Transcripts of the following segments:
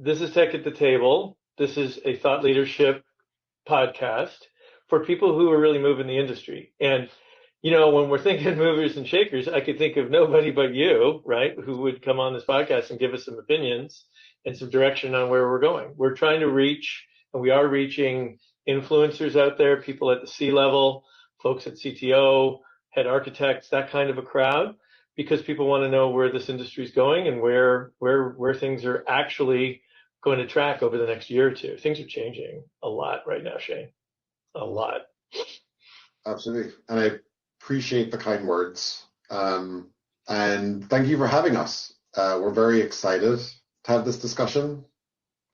This is Tech at the Table. This is a thought leadership podcast for people who are really moving the industry. And, when we're thinking movers and shakers, I could think of nobody but you, right, who would come on this podcast and give us some opinions and some direction on where we're going. We're trying to reach, and we are reaching influencers out there, people at the C-level, folks at CTO, head architects, that kind of a crowd, because people want to know where this industry is going and where things are actually going to track over the next year or two. Things are changing a lot right now, Shane. A lot. Absolutely. And I appreciate the kind words. And thank you for having us. We're very excited to have this discussion.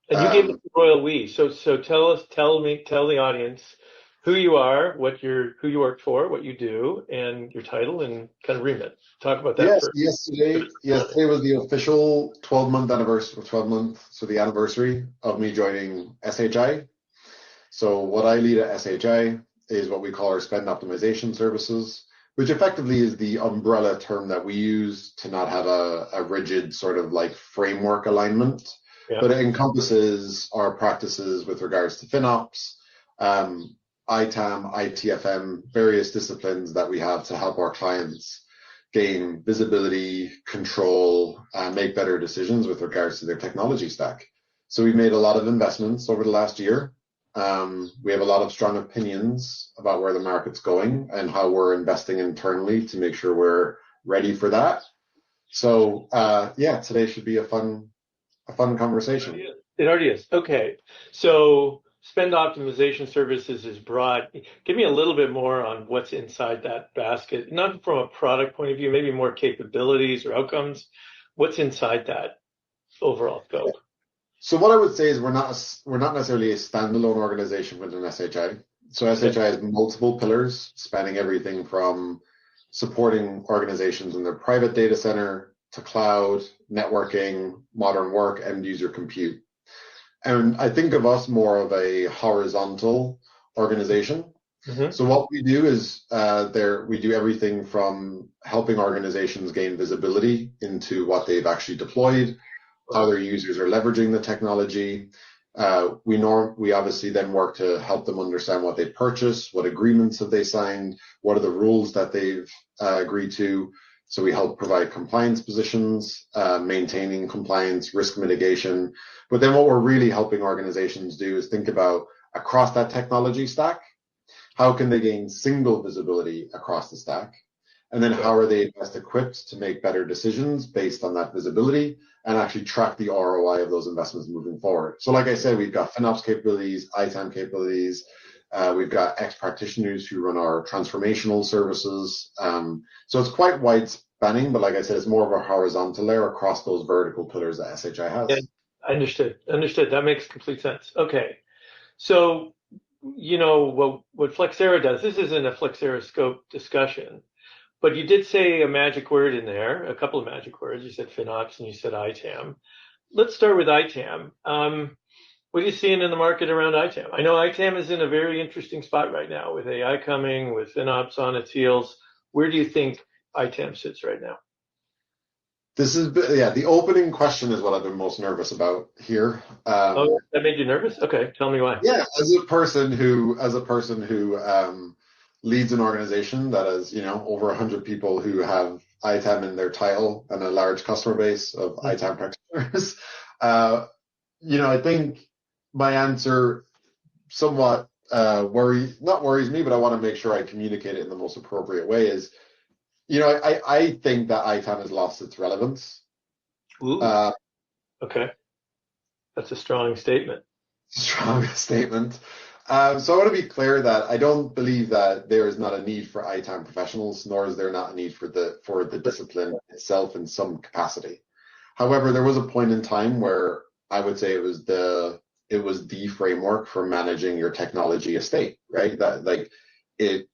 And you gave us the royal we. So tell the audience who you are, who you work for, what you do, and your title and kind of remit. Talk about that first. Yesterday was the official 12-month anniversary, so the anniversary of me joining SHI. So what I lead at SHI is what we call our spend optimization services, which effectively is the umbrella term that we use to not have a rigid sort of like framework alignment, but it encompasses our practices with regards to FinOps, ITAM, ITFM, various disciplines that we have to help our clients gain visibility, control, and make better decisions with regards to their technology stack. So we've made a lot of investments over the last year. We have a lot of strong opinions about where the market's going and how we're investing internally to make sure we're ready for that. So today should be a fun conversation. It already is. Okay. So spend optimization services is broad. Give me a little bit more on what's inside that basket, not from a product point of view, maybe more capabilities or outcomes. What's inside that overall scope? So what I would say is we're not necessarily a standalone organization within SHI. So SHI has multiple pillars spanning everything from supporting organizations in their private data center to cloud, networking, modern work, end user compute. And I think of us more of a horizontal organization. Mm-hmm. So what we do is we do everything from helping organizations gain visibility into what they've actually deployed, how their users are leveraging the technology. We obviously then work to help them understand what they purchased, what agreements have they signed, what are the rules that they've agreed to. So we help provide compliance positions, maintaining compliance, risk mitigation. But then what we're really helping organizations do is think about across that technology stack, how can they gain single visibility across the stack? And then how are they best equipped to make better decisions based on that visibility and actually track the ROI of those investments moving forward. So like I said, we've got FinOps capabilities, ITAM capabilities. We've got ex-practitioners who run our transformational services. So it's quite wide spanning, but like I said, it's more of a horizontal layer across those vertical pillars that SHI has. Yeah, understood. That makes complete sense. Okay. So, what Flexera does, this isn't a Flexera scope discussion, but you did say a magic word in there, a couple of magic words. You said FinOps and you said ITAM. Let's start with ITAM. What are you seeing in the market around ITAM? I know ITAM is in a very interesting spot right now with AI coming, with FinOps on its heels. Where do you think ITAM sits right now? The opening question is what I've been most nervous about here. That made you nervous? Okay, tell me why. Yeah, as a person who leads an organization that has, over 100 people who have ITAM in their title and a large customer base of ITAM practitioners, I think my answer somewhat not worries me, but I want to make sure I communicate it in the most appropriate way is, I think that ITAM has lost its relevance. Ooh. Okay. That's a strong statement. Strong statement. So I want to be clear that I don't believe that there is not a need for ITAM professionals, nor is there not a need for the discipline itself in some capacity. However, there was a point in time where I would say it was the framework for managing your technology estate, right? That it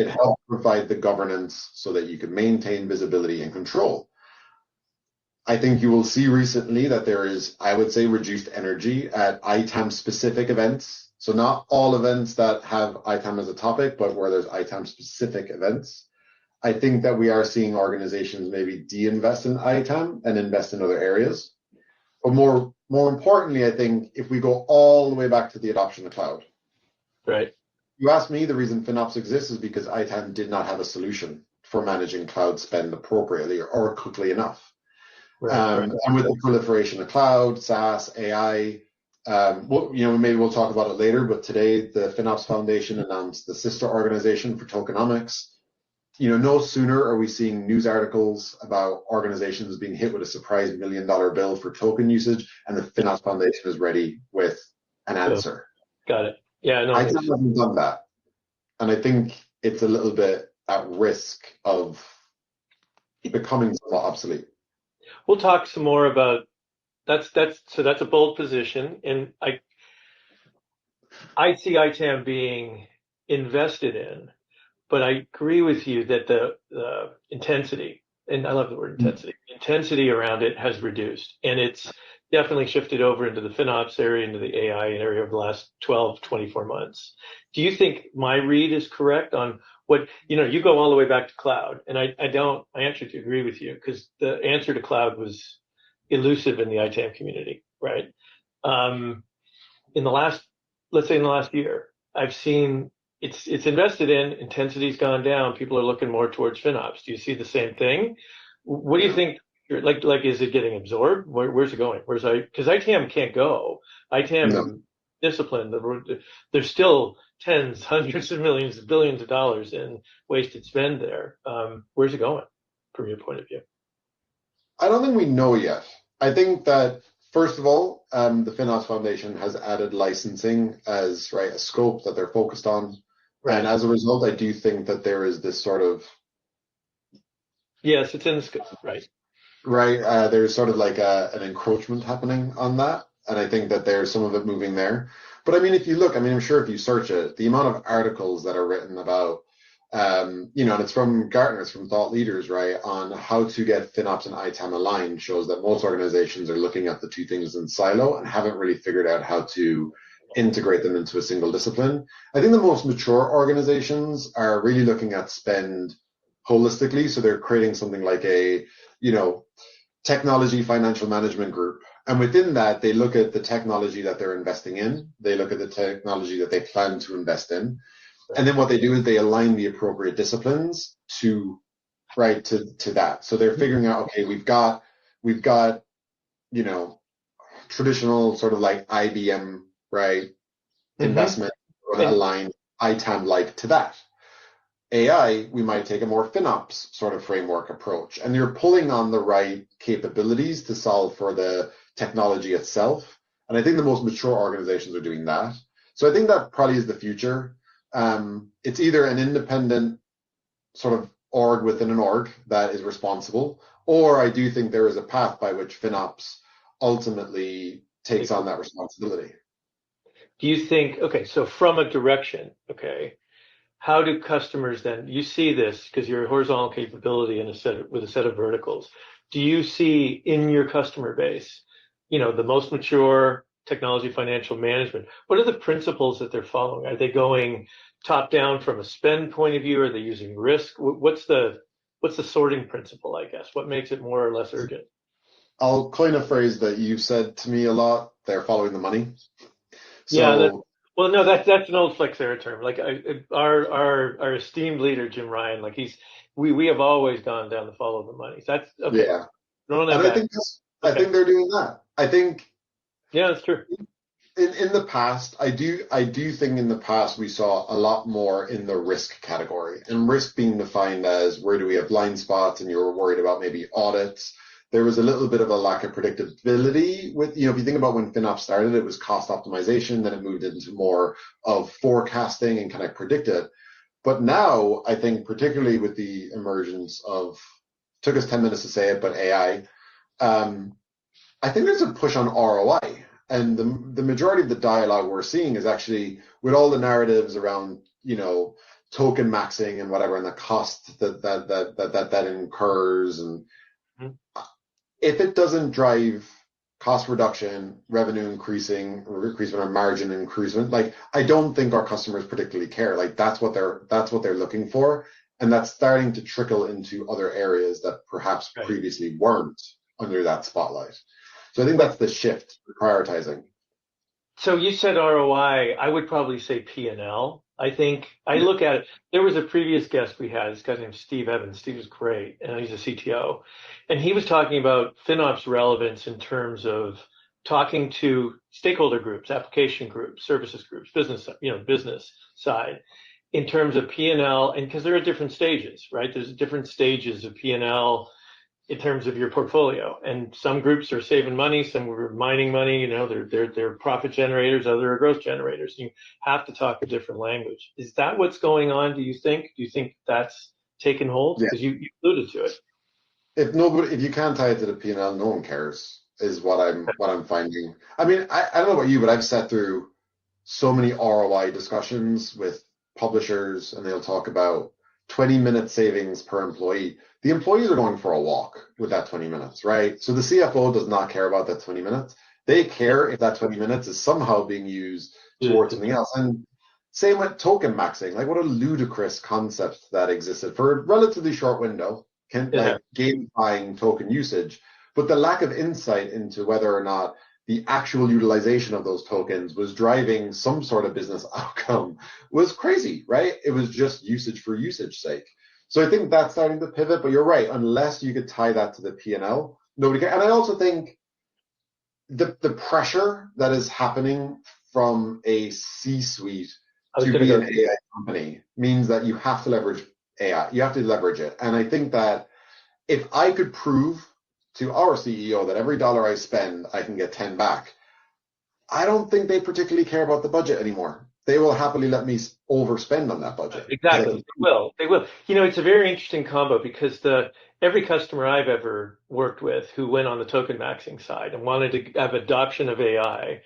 helped provide the governance so that you could maintain visibility and control. I think you will see recently that there is, I would say, reduced energy at ITAM specific events. So not all events that have ITAM as a topic, but where there's ITAM specific events. I think that we are seeing organizations maybe de-invest in ITAM and invest in other areas. But more more importantly, I think if we go all the way back to the adoption of cloud, Right. you asked me the reason FinOps exists is because ITAM did not have a solution for managing cloud spend appropriately or quickly enough. Right. And with the proliferation of cloud, SaaS, AI, maybe we'll talk about it later, but today the FinOps Foundation announced the sister organization for tokenomics. No sooner are we seeing news articles about organizations being hit with a surprise $1 million bill for token usage, and the FinOps Foundation is ready with an answer. Got it. Yeah, no, ITAM hasn't done that. And I think it's a little bit at risk of becoming somewhat obsolete. we'll talk some more about that's a bold position, and I see ITAM being invested in, but I agree with you that the intensity, and I love the word intensity around it has reduced, and it's definitely shifted over into the FinOps area, into the AI area over the last 12, 24 months. Do you think my read is correct on what, you go all the way back to cloud, and I actually agree with you, because the answer to cloud was elusive in the ITAM community, right? Let's say in the last year, I've seen it's invested in, intensity's gone down. People are looking more towards FinOps. Do you see the same thing? What do you think? Like, is it getting absorbed? Where's it going? Because ITAM can't go. ITAM discipline, there's still tens, hundreds of millions, billions of dollars in wasted spend there. Where's it going from your point of view? I don't think we know yet. I think that, first of all, the FinOps Foundation has added licensing as a scope that they're focused on. Right. And as a result, I do think that there is this sort of... Yes, it's in the scope, right. Right. There's sort of like an encroachment happening on that. And I think that there's some of it moving there. But I mean, if you look, I'm sure if you search it, the amount of articles that are written about, and it's from Gartner, it's from thought leaders, right, on how to get FinOps and ITAM aligned, shows that most organizations are looking at the two things in silo and haven't really figured out how to integrate them into a single discipline. I think the most mature organizations are really looking at spend holistically. So they're creating something like a, technology financial management group. And within that, they look at the technology that they're investing in. They look at the technology that they plan to invest in. And then what they do is they align the appropriate disciplines to that. So they're figuring out, okay, we've got, traditional sort of like IBM, investment aligned ITAM like to that. AI, we might take a more FinOps sort of framework approach, and you're pulling on the right capabilities to solve for the technology itself. And I think the most mature organizations are doing that. So I think that probably is the future. It's either an independent sort of org within an org that is responsible, or I do think there is a path by which FinOps ultimately takes on that responsibility. Do you think, so from a direction, how do customers then, you see this because you're a horizontal capability with a set of verticals. Do you see in your customer base, the most mature technology financial management, what are the principles that they're following? Are they going top down from a spend point of view? Are they using risk? What's the sorting principle, I guess? What makes it more or less urgent? I'll coin a phrase that you've said to me a lot. They're following the money. So, well, no, that's an old Flexera term. Like our esteemed leader, Jim Ryan, like we have always gone down the follow the money. So that's okay. Yeah. And I think they're doing that. I think. Yeah, that's true. In the past, I do think in the past we saw a lot more in the risk category, and risk being defined as where do we have blind spots, and you were worried about maybe audits. There was a little bit of a lack of predictability with, if you think about when FinOps started, it was cost optimization, then it moved into more of forecasting and kind of predict it. But now I think particularly with the emergence of, took us 10 minutes to say it, but AI, I think there's a push on ROI. And the majority of the dialogue we're seeing is actually with all the narratives around, token maxing and whatever, and the cost that incurs. And if it doesn't drive cost reduction, revenue increasement or margin increasement, I don't think our customers particularly care. That's what they're looking for. And that's starting to trickle into other areas that perhaps previously weren't under that spotlight. So I think that's the shift, prioritizing. So you said ROI. I would probably say P&L. I think I look at it. There was a previous guest we had, this guy named Steve Evans. Steve was great, and he's a CTO. And he was talking about FinOps relevance in terms of talking to stakeholder groups, application groups, services groups, business side, in terms of P&L, and because there are different stages, right? There's different stages of P&L in terms of your portfolio. And some groups are saving money, some are mining money, they're profit generators, other are growth generators. You have to talk a different language. Is that what's going on, do you think? Do you think that's taken hold? Yeah. Because you alluded to it. If you can't tie it to the P&L, no one cares, is what I'm finding. I mean, I don't know about you, but I've sat through so many ROI discussions with publishers, and they'll talk about 20-minute savings per employee. The employees are going for a walk with that 20 minutes, right? So the CFO does not care about that 20 minutes. They care if that 20 minutes is somehow being used towards something else. And same with token maxing. Like, what a ludicrous concept that existed for a relatively short window, like gamifying token usage. But the lack of insight into whether or not the actual utilization of those tokens was driving some sort of business outcome was crazy, right? It was just usage for usage sake. So I think that's starting to pivot, but you're right. Unless you could tie that to the P&L, nobody can. And I also think the pressure that is happening from a C-suite to be an AI company means that you have to leverage AI. You have to leverage it. And I think that if I could prove to our CEO that every dollar I spend, I can get 10 back, I don't think they particularly care about the budget anymore. They will happily let me overspend on that budget. Exactly. They will. It's a very interesting combo because every customer I've ever worked with who went on the token maxing side and wanted to have adoption of AI,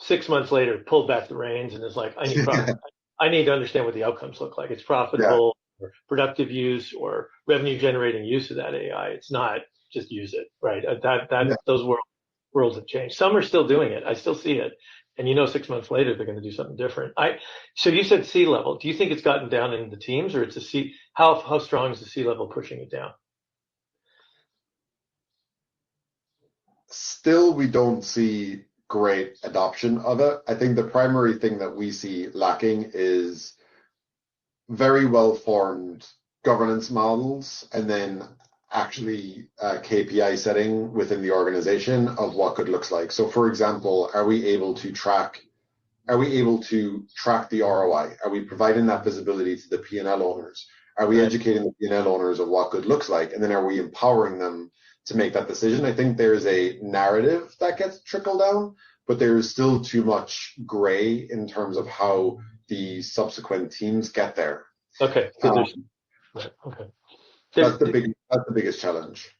6 months later pulled back the reins and is like, I need to understand what the outcomes look like. It's profitable or productive use or revenue generating use of that AI. It's not just use it, right? Those worlds have changed. Some are still doing it. I still see it. And 6 months later, they're going to do something different. So you said C-level. Do you think it's gotten down into the teams, or it's how strong is the C-level pushing it down? Still, we don't see great adoption of it. I think the primary thing that we see lacking is very well-formed governance models, and then actually KPI setting within the organization of what good looks like. So for example, are we able to track the ROI? Are we providing that visibility to the P&L owners? Are we educating the P&L owners of what good looks like? And then are we empowering them to make that decision? I think there's a narrative that gets trickled down, but there's still too much gray in terms of how the subsequent teams get there. Okay. That's the biggest challenge.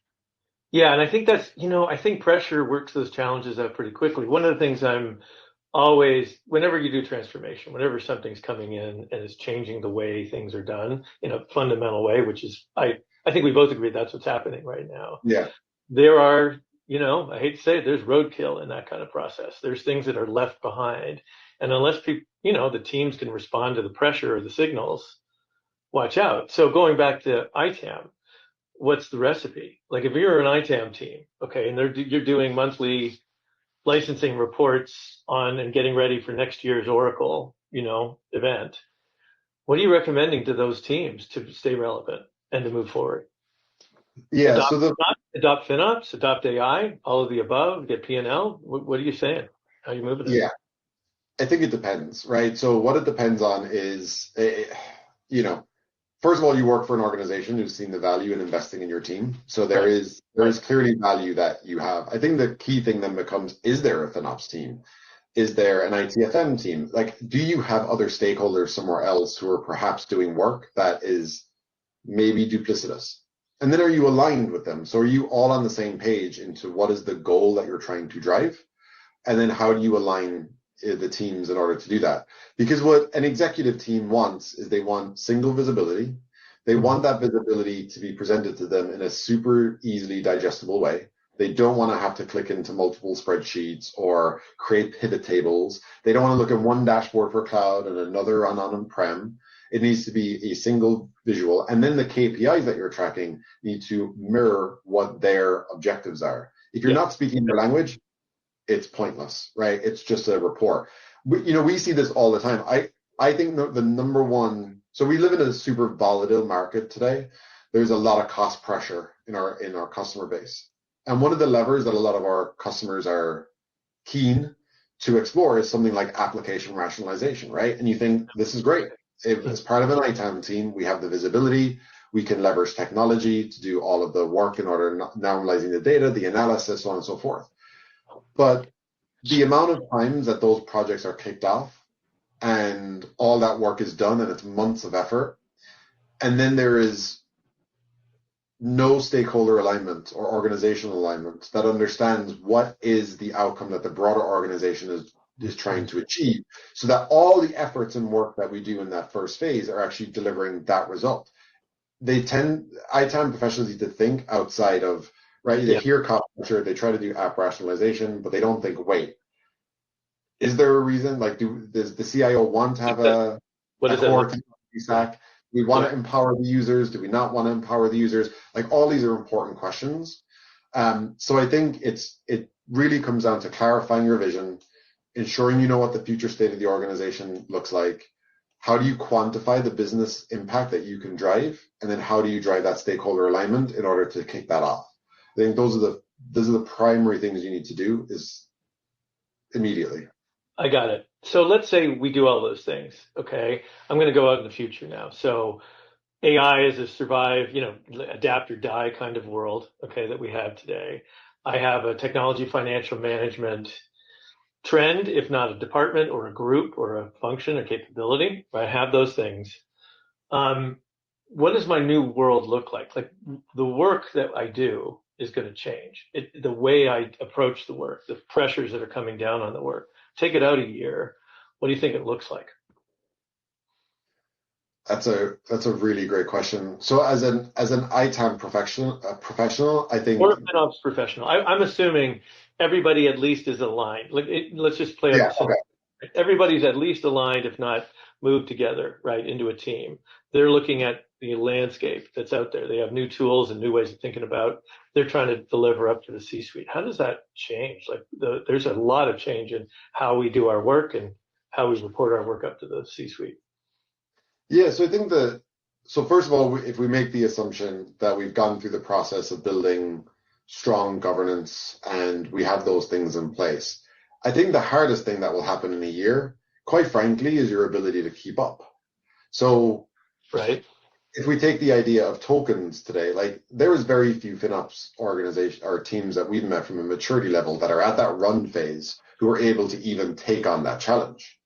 Yeah, and I think I think pressure works those challenges out pretty quickly. One of the things I'm always, whenever you do transformation, whenever something's coming in and is changing the way things are done in a fundamental way, which is, I think we both agree that's what's happening right now. Yeah. There are, I hate to say it, there's roadkill in that kind of process. There's things that are left behind. And unless people, the teams can respond to the pressure or the signals, watch out. So going back to ITAM, what's the recipe? Like if you're an ITAM team, okay, and you're doing monthly licensing reports on and getting ready for next year's Oracle, event, what are you recommending to those teams to stay relevant and to move forward? Yeah, adopt FinOps, adopt AI, all of the above, get P&L. What are you saying? How are you moving it? Yeah, I think it depends, right? So what it depends on is, first of all, you work for an organization who's seen the value in investing in your team. So there is clearly value that you have. I think the key thing then becomes, is there a FinOps team? Is there an ITFM team? Like, do you have other stakeholders somewhere else who are perhaps doing work that is maybe duplicitous? And then are you aligned with them? So are you all on the same page into what is the goal that you're trying to drive? And then how do you align the teams in order to do that? Because what an executive team wants is they want single visibility. They want that visibility to be presented to them in a super easily digestible way. They don't want to have to click into multiple spreadsheets or create pivot tables. They don't want to look at one dashboard for cloud and another on-prem. It needs to be a single visual. And then the KPIs that you're tracking need to mirror what their objectives are. If you're not speaking their language, it's pointless, right? It's just a report. We see this all the time. I think the number one, so we live in a super volatile market today. There's a lot of cost pressure in our customer base. And one of the levers that a lot of our customers are keen to explore is something like application rationalization, right? And you think this is great. If as part of an ITAM team, we have the visibility, we can leverage technology to do all of the work in order normalizing the data, the analysis, so on and so forth. But the amount of times that those projects are kicked off and all that work is done and it's months of effort, and then there is no stakeholder alignment or organizational alignment that understands what is the outcome that the broader organization is trying to achieve, so that all the efforts and work that we do in that first phase are actually delivering that result. ITAM professionals need to think outside of, right? They hear cost pressure, they try to do app rationalization, but they don't think, wait, is there a reason? Like, does the CIO want to have a core technology stack? Do we want to empower the users? Do we not want to empower the users? Like, all these are important questions. So I think it really comes down to clarifying your vision, ensuring you know what the future state of the organization looks like. How do you quantify the business impact that you can drive? And then how do you drive that stakeholder alignment in order to kick that off? I think those are the primary things you need to do is immediately. I got it. So let's say we do all those things. Okay. I'm going to go out in the future now. So AI is a survive, adapt or die kind of world, okay, that we have today. I have a technology financial management trend, if not a department or a group or a function or capability. I have those things. What does my new world look like? Like, the work that I do is going to change. The way I approach the work, the pressures that are coming down on the work. Take it out a year. What do you think it looks like? That's a really great question. So as an ITAM professional, I think, or a FinOps professional. I'm assuming everybody at least is aligned. Let's just play out the scenario. Okay. Everybody's at least aligned, if not moved together, right, into a team. They're looking at the landscape that's out there. They have new tools and new ways of thinking about. They're trying to deliver up to the C-suite. How does that change? Like, there's a lot of change in how we do our work and how we report our work up to the C-suite. Yeah, so I think so first of all, if we make the assumption that we've gone through the process of building strong governance and we have those things in place, I think the hardest thing that will happen in a year, quite frankly, is your ability to keep up. So, right. If we take the idea of tokens today, like, there is very few FinOps organization or teams that we've met from a maturity level that are at that run phase who are able to even take on that challenge.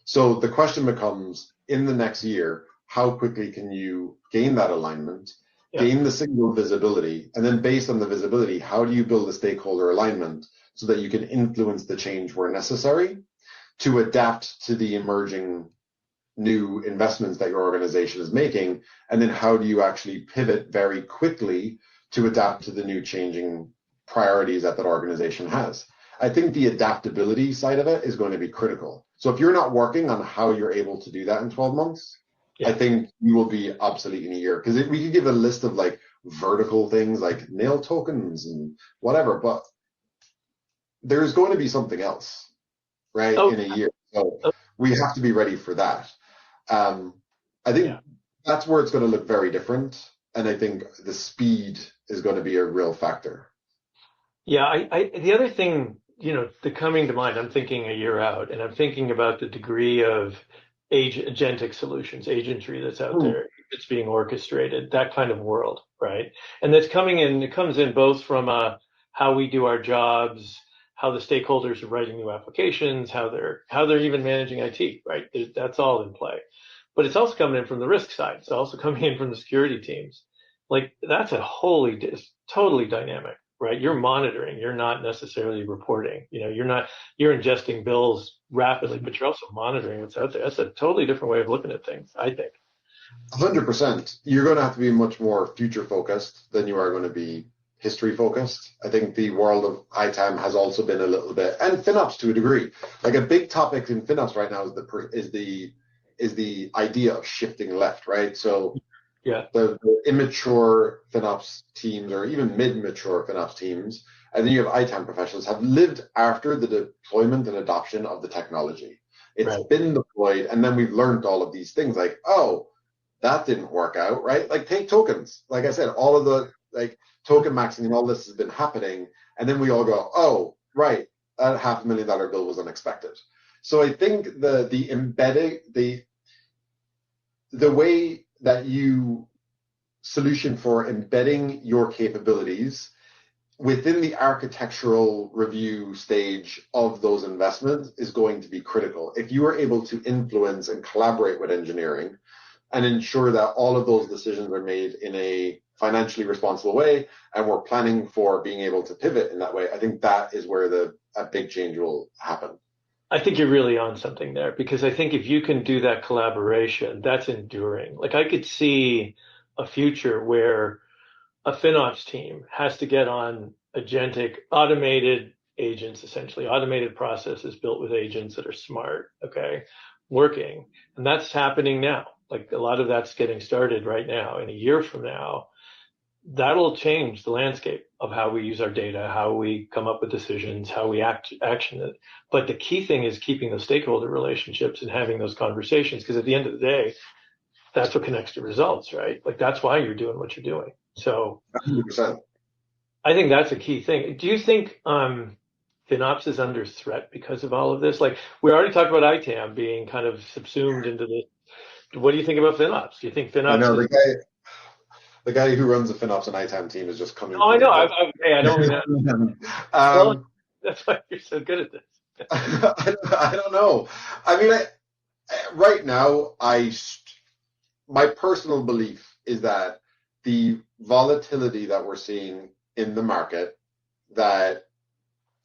So the question becomes, in the next year, how quickly can you gain that alignment, gain the single visibility, and then based on the visibility, how do you build a stakeholder alignment so that you can influence the change where necessary to adapt to the emerging new investments that your organization is making? And then how do you actually pivot very quickly to adapt to the new changing priorities that organization has? I think the adaptability side of it is going to be critical. So if you're not working on how you're able to do that in 12 months, I think you will be obsolete in a year. Because we could give a list of like vertical things like nail tokens and whatever, but there's going to be something else, right, in a year. So we have to be ready for that. I think that's where it's going to look very different. And I think the speed is going to be a real factor. Yeah, the other thing, the coming to mind, I'm thinking a year out, and I'm thinking about the degree of agentic solutions, agentry that's out there. It's being orchestrated, that kind of world, right? And that's coming in, it comes in both from how we do our jobs, how the stakeholders are writing new applications, how they're even managing IT, right? That's all in play. But it's also coming in from the risk side. It's also coming in from the security teams. Like, that's totally dynamic, right? You're monitoring, you're not necessarily reporting. You're ingesting bills rapidly, but you're also monitoring what's out there. That's a totally different way of looking at things, I think. 100%. You're going to have to be much more future focused than you are going to be history focused. I think the world of ITAM has also been a little bit, and FinOps to a degree. Like, a big topic in FinOps right now is the idea of shifting left, right? So Yeah. the immature FinOps teams or even mid-mature FinOps teams, and then you have ITAM professionals have lived after the deployment and adoption of the technology. It's Right. been deployed, and then we've learned all of these things like, oh, that didn't work out, right? Like take tokens. Like I said, all of the like token maxing and all this has been happening, and then we all go, oh, right, that $500,000 bill was unexpected. So I think the embedding the way that you solution for embedding your capabilities within the architectural review stage of those investments is going to be critical. If you are able to influence and collaborate with engineering and ensure that all of those decisions are made in a financially responsible way, and we're planning for being able to pivot in that way, I think that is where a big change will happen. I think you're really on something there because I think if you can do that collaboration, that's enduring. Like I could see a future where a FinOps team has to get on agentic automated agents, essentially automated processes built with agents that are smart, okay, working. And that's happening now. Like a lot of that's getting started right now. In a year from now, that'll change the landscape of how we use our data, how we come up with decisions, how we action it. But the key thing is keeping those stakeholder relationships and having those conversations, because at the end of the day, that's what connects to results, right? Like that's why you're doing what you're doing. So 100%. I think that's a key thing. Do you think FinOps is under threat because of all of this? Like we already talked about ITAM being kind of subsumed into this. What do you think about FinOps? Do you think I FinOps know is? the guy who runs the FinOps and ITAM team is just coming Oh, for I me. know. But Hey, I don't mean that. Well, that's why you're so good at this. I don't know. I mean, right now, my personal belief is that the volatility that we're seeing in the market that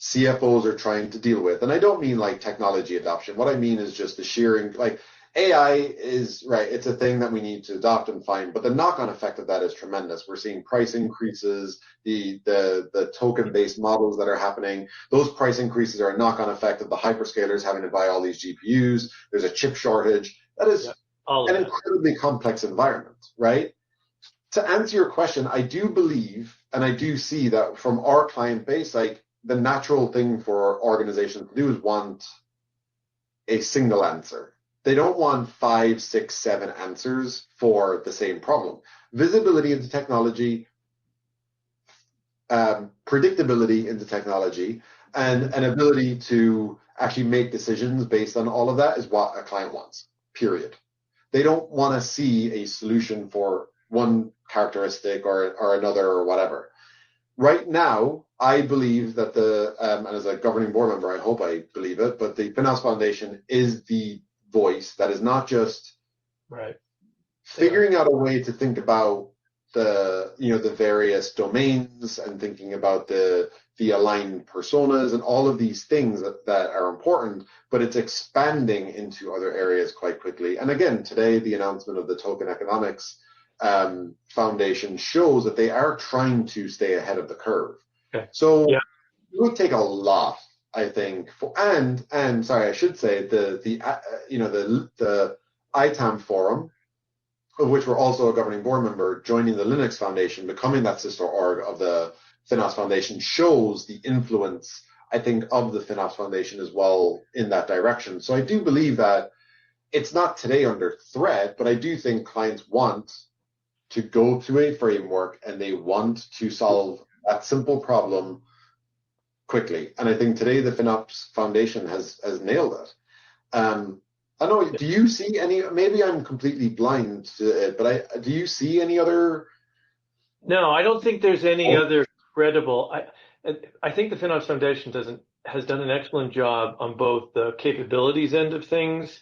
CFOs are trying to deal with, and I don't mean like technology adoption. What I mean is just the sheer, like AI is right. It's a thing that we need to adopt and find, but the knock-on effect of that is tremendous. We're seeing price increases, the token-based models that are happening. Those price increases are a knock-on effect of the hyperscalers having to buy all these GPUs. There's a chip shortage. That is an incredibly complex environment, right? To answer your question, I do believe, and I do see that from our client base, like the natural thing for organizations to do is want a single answer. They don't want 5, 6, 7 answers for the same problem. Visibility into technology, predictability into technology, and an ability to actually make decisions based on all of that is what a client wants, period. They don't want to see a solution for one characteristic or another or whatever. Right now, I believe that and as a governing board member, I hope I believe it, but the FinOps Foundation is the voice that is not just figuring out a way to think about the various domains and thinking about the aligned personas and all of these things that are important, but it's expanding into other areas quite quickly. And again, today, the announcement of the Token Economics Foundation shows that they are trying to stay ahead of the curve. Okay. So it would take a lot, I think, and sorry, I should say the ITAM forum, of which we're also a governing board member, joining the Linux Foundation, becoming that sister org of the FinOps Foundation, shows the influence, I think, of the FinOps Foundation as well in that direction. So I do believe that it's not today under threat, but I do think clients want to go to a framework and they want to solve that simple problem quickly. And I think today the FinOps Foundation has nailed it. I don't know, do you see any, maybe I'm completely blind to it, but do you see any other? No, I don't think there's any other credible. I think the FinOps Foundation has done an excellent job on both the capabilities end of things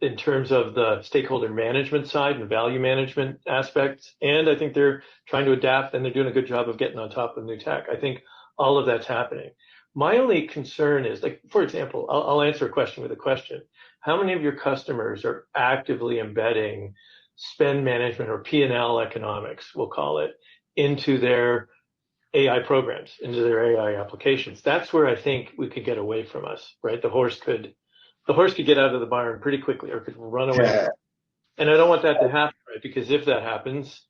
in terms of the stakeholder management side and value management aspects. And I think they're trying to adapt and they're doing a good job of getting on top of new tech. I think all of that's happening. My only concern is, like, for example, I'll answer a question with a question. How many of your customers are actively embedding spend management or P&L economics, we'll call it, into their AI programs, into their AI applications? That's where I think we could get away from us, right? The horse could get out of the barn pretty quickly or could run away. And I don't want that to happen, right? Because if that happens,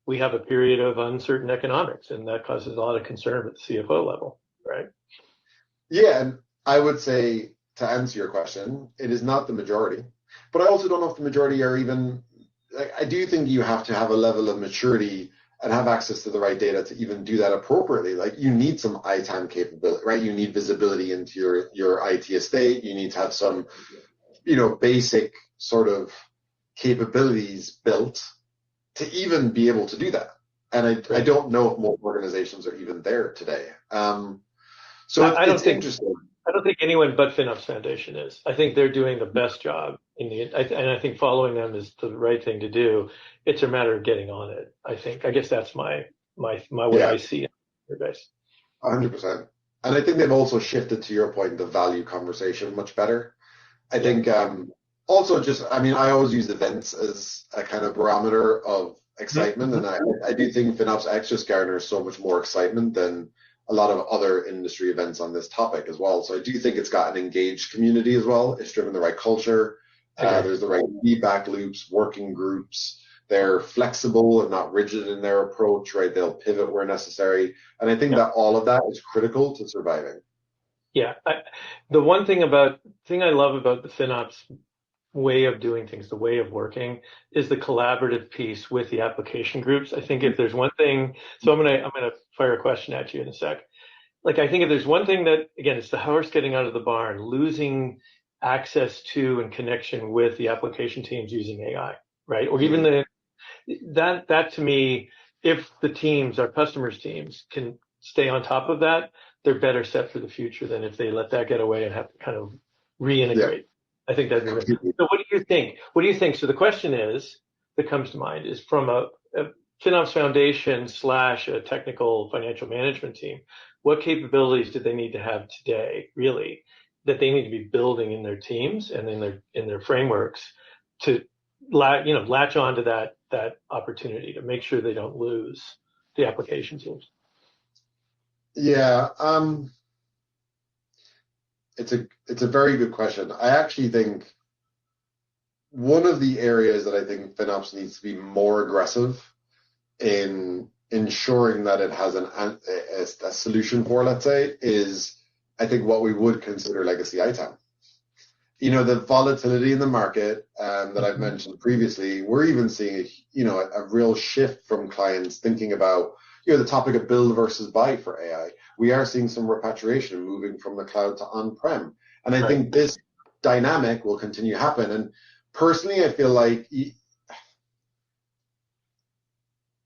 we have a period of uncertain economics, and that causes a lot of concern at the CFO level, right? Yeah, and I would say, to answer your question, it is not the majority. But I also don't know if the majority are even, like, I do think you have to have a level of maturity and have access to the right data to even do that appropriately. Like, you need some ITAM capability, right? You need visibility into your IT estate. You need to have some, basic sort of capabilities built to even be able to do that. And I Right. don't know if most organizations are even there today. So I don't it's think interesting. I don't think anyone but FinOps Foundation is. I think they're doing the best job and I think following them is the right thing to do. It's a matter of getting on it. I guess that's my way Yeah, I see it. Guys. 100%. And I think they've also shifted, to your point, the value conversation much better. I Yeah. think also just, I mean, I always use events as a kind of barometer of excitement. Mm-hmm. And I do think FinOps X just garners so much more excitement than a lot of other industry events on this topic as well. So I do think it's got an engaged community as well. It's driven the right culture. I agree. There's the right feedback loops, working groups. They're flexible and not rigid in their approach, right? They'll pivot where necessary. And I think Yeah. that all of that is critical to surviving. Yeah. The one thing I love about the FinOps way of doing things, the way of working, is the collaborative piece with the application groups. I think if there's one thing, so I'm gonna fire a question at you in a sec. Like I think if there's one thing that again, it's the horse getting out of the barn, losing access to and connection with the application teams using AI, right? Or even Mm-hmm. that to me, if the teams, our customers' teams, can stay on top of that, they're better set for the future than if they let that get away and have to kind of Yeah, reintegrate. I think that'd be great. completely. So what do you think? What do you think? So the question is, that comes to mind is from a FinOps Foundation / a technical financial management team, what capabilities do they need to have today, really, that they need to be building in their teams and in their frameworks to latch on to that opportunity to make sure they don't lose the application teams. Yeah, it's a very good question. I actually think one of the areas that I think FinOps needs to be more aggressive in ensuring that it has a solution for, let's say, is I think what we would consider legacy ITAM. The volatility in the market that I've Mm-hmm. mentioned previously, we're even seeing a real shift from clients thinking about the topic of build versus buy for AI. We are seeing some repatriation moving from the cloud to on-prem, and I Right. think this dynamic will continue to happen. And personally, I feel like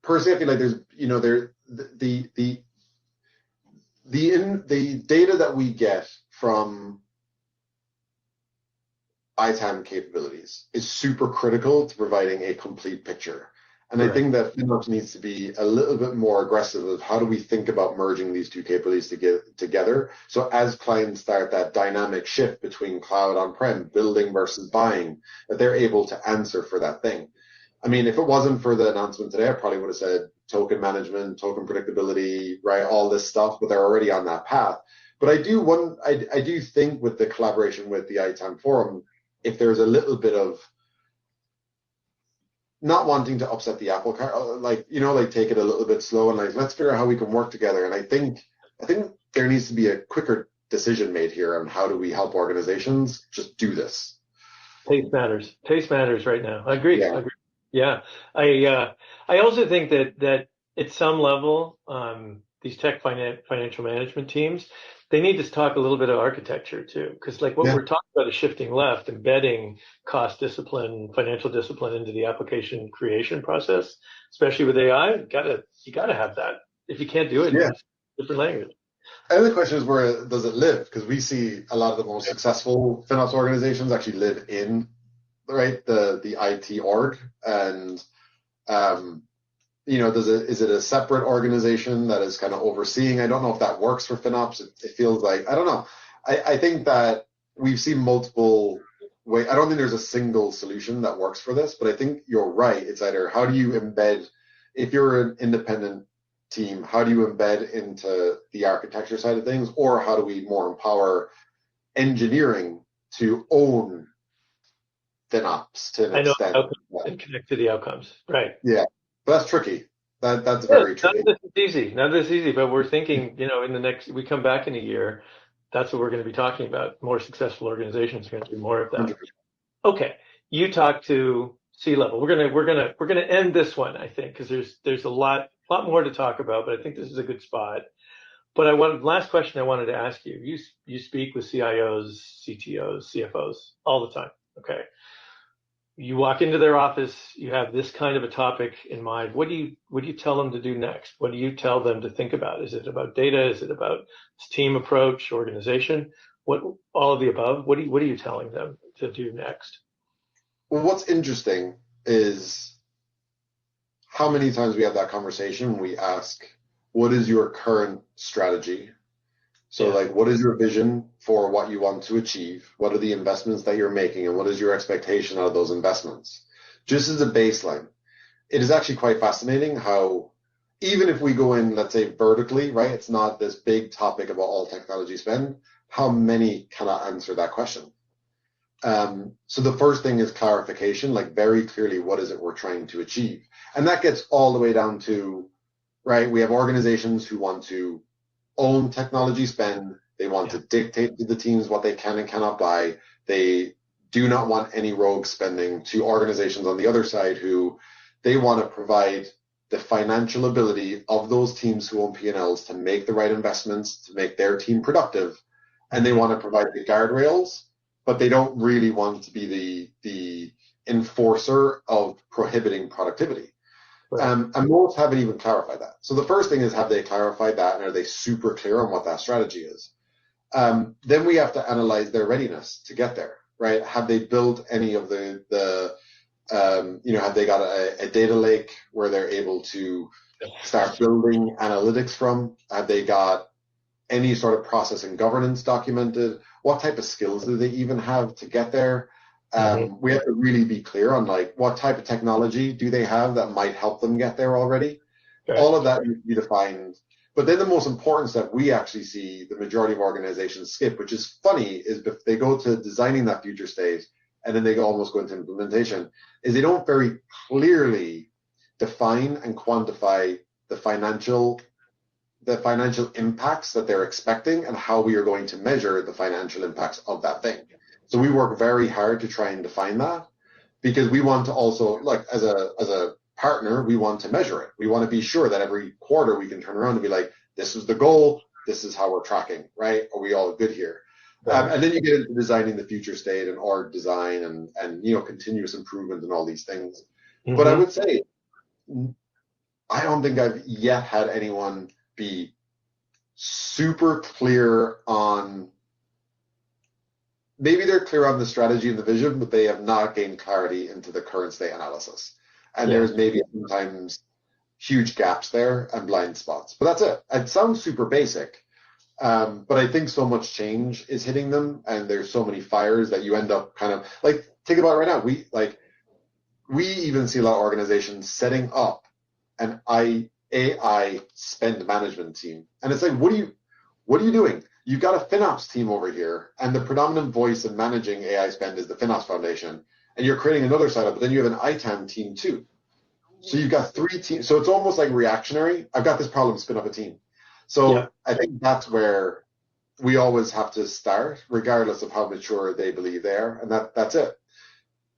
there's the data that we get from ITAM capabilities is super critical to providing a complete picture. And I Correct. think that FinOps needs to be a little bit more aggressive of how do we think about merging these two capabilities together. So as clients start that dynamic shift between cloud on-prem, building versus buying, that they're able to answer for that thing. I mean, if it wasn't for the announcement today, I probably would have said token management, token predictability, right, all this stuff, but they're already on that path. But I do think with the collaboration with the ITAM forum, if there's a little bit of not wanting to upset the apple cart, like take it a little bit slow and like let's figure out how we can work together. And I think there needs to be a quicker decision made here on how do we help organizations just do this. Taste matters. Taste matters right now. I agree. I Yeah. agree. Yeah. I also think that at some level, these financial management teams, they need to talk a little bit of architecture too, because like what Yeah. we're talking about is shifting left, embedding cost discipline, financial discipline into the application creation process, especially with AI. You gotta have that. If you can't do it, Yeah. use different language. And the question is, where does it live? Because we see a lot of the most successful FinOps organizations actually live in, right, the IT org. And is it a separate organization that is kind of overseeing? I don't know if that works for FinOps. It feels like, I don't know. I think that we've seen multiple ways. I don't think there's a single solution that works for this, but I think you're right. It's either how do you embed, if you're an independent team, how do you embed into the architecture side of things, or how do we more empower engineering to own FinOps to an I know extent? and connect to the outcomes. Right. Yeah, but that's tricky. That's Yeah, very none tricky. of this is easy. None of this is easy, but we're thinking, in the next, we come back in a year, that's what we're going to be talking about. More successful organizations are going to do more of that. 100%. Okay, you talk to C-level. We're gonna end this one, I think, because there's a lot more to talk about, but I think this is a good spot. But last question I wanted to ask you. You speak with CIOs, CTOs, CFOs all the time. Okay. You walk into their office, you have this kind of a topic in mind. What do you tell them to do next? What do you tell them to think about? Is it about data? Is it about team approach, organization? All of the above? What are you telling them to do next? Well, what's interesting is how many times we have that conversation when we ask, what is your current strategy? So like, what is your vision for what you want to achieve? What are the investments that you're making? And what is your expectation out of those investments? Just as a baseline, it is actually quite fascinating how even if we go in, let's say vertically, right? It's not this big topic about all technology spend. How many cannot answer that question? So the first thing is clarification, like very clearly, what is it we're trying to achieve? And that gets all the way down to, right? We have organizations who want to own technology spend. They want to dictate to the teams what they can and cannot buy. They do not want any rogue spending, to organizations on the other side who they want to provide the financial ability of those teams who own P&Ls to make the right investments, to make their team productive. And they want to provide the guardrails, but they don't really want to be the enforcer of prohibiting productivity. Right. And most haven't even clarified that. So the first thing is, have they clarified that, and are they super clear on what that strategy is? Then we have to analyze their readiness to get there, right? Have they built any of have they got a data lake where they're able to start building analytics from? Have they got any sort of process and governance documented? What type of skills do they even have to get there? We have to really be clear on like what type of technology do they have that might help them get there already. Okay. All of that needs to be defined. But then the most important step we actually see the majority of organizations skip, which is funny, is if they go to designing that future state and then they almost go into implementation, is they don't very clearly define and quantify the financial impacts that they're expecting and how we are going to measure the financial impacts of that thing. So we work very hard to try and define that, because we want to also, like as a partner, we want to measure it. We want to be sure that every quarter we can turn around and be like, this is the goal, this is how we're tracking, right? Are we all good here? Right. And then you get into designing the future state and org design and continuous improvement and all these things. But I would say, I don't think I've yet had anyone be super clear on, maybe they're clear on the strategy and the vision, but they have not gained clarity into the current state analysis. And there's maybe sometimes huge gaps there and blind spots. But that's it. It sounds super basic, but I think so much change is hitting them, and there's so many fires that you end up kind of like, think about it right now. We even see a lot of organizations setting up an AI spend management team. And it's like, what are you doing? You've got a FinOps team over here, and the predominant voice in managing AI spend is the FinOps Foundation, and you're creating another setup, but then you have an ITAM team too. So you've got 3 teams. So it's almost like reactionary. I've got this problem, spin up a team. So I think that's where we always have to start, regardless of how mature they believe they are, and that's it.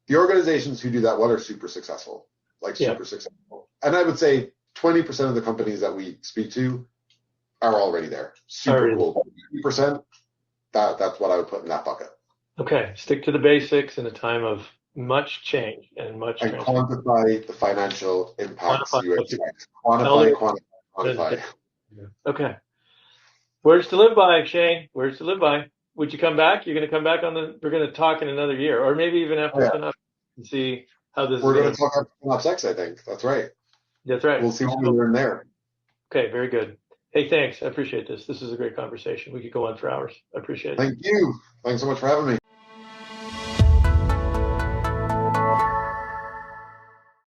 The organizations who do that well are super successful, super successful. And I would say 20% of the companies that we speak to are already there. Super cool. 80%, that's what I would put in that bucket. Okay. Stick to the basics in a time of much change and much and quantify the financial impacts you expect. Quantify. Okay. Words to live by, Shane. Words to live by. Would you come back? You're going to come back we're going to talk in another year, or maybe even after FinOps, and see how this We're going to talk about FinOps X, I think. That's right. That's right. We'll see what we learn there. Okay, very good. Hey, thanks. I appreciate this. This is a great conversation. We could go on for hours. I appreciate it. Thank you. Thanks so much for having me.